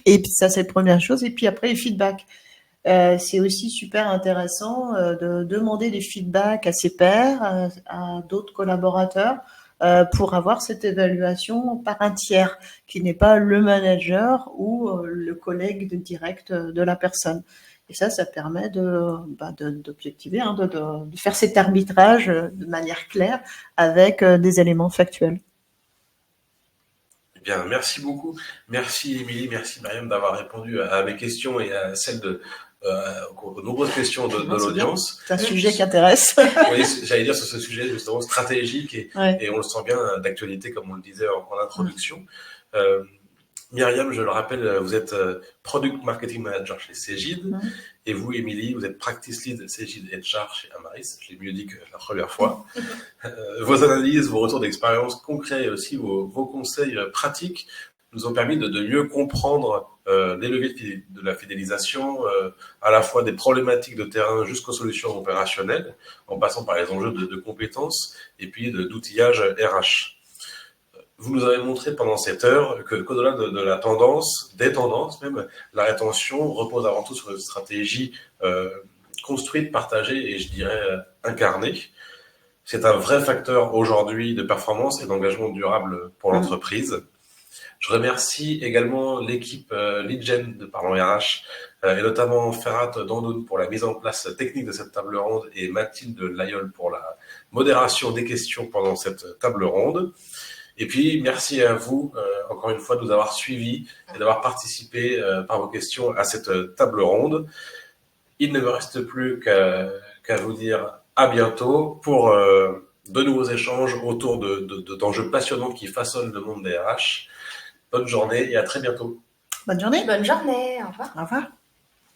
Et puis ça, c'est la première chose. Et puis après, les feedbacks. C'est aussi super intéressant de demander des feedbacks à ses pairs, à d'autres collaborateurs, pour avoir cette évaluation par un tiers, qui n'est pas le manager ou le collègue direct de la personne. Et ça permet d'objectiver, hein, de faire cet arbitrage de manière claire avec des éléments factuels. Eh bien, merci beaucoup. Merci Émilie, merci Mariam d'avoir répondu à mes questions et à celles aux nombreuses questions de l'audience. C'est un sujet qui intéresse. Oui, j'allais dire sur ce sujet justement stratégique et on le sent bien d'actualité comme on le disait en introduction. Myriam, je le rappelle, vous êtes Product Marketing Manager chez Cegid et vous, Émilie, vous êtes Practice Lead Cegid HR chez Amaris. Je l'ai mieux dit que la première fois. Vos analyses, vos retours d'expérience concrets et aussi vos conseils pratiques nous ont permis de mieux comprendre les leviers de la fidélisation, à la fois des problématiques de terrain jusqu'aux solutions opérationnelles, en passant par les enjeux de compétences et puis d'outillage RH. Vous nous avez montré pendant cette heure qu'au-delà de la tendance, des tendances même, la rétention repose avant tout sur une stratégie construite, partagée et je dirais incarnée. C'est un vrai facteur aujourd'hui de performance et d'engagement durable pour l'entreprise. Je remercie également l'équipe Leadgen de Parlons RH et notamment Ferhat Dandoun pour la mise en place technique de cette table ronde et Mathilde Layol pour la modération des questions pendant cette table ronde. Et puis, merci à vous, encore une fois, de nous avoir suivis et d'avoir participé par vos questions à cette table ronde. Il ne me reste plus qu'à vous dire à bientôt pour de nouveaux échanges autour d'enjeux passionnants qui façonnent le monde des RH. Bonne journée et à très bientôt. Bonne journée. Bonne journée, au revoir. Au revoir.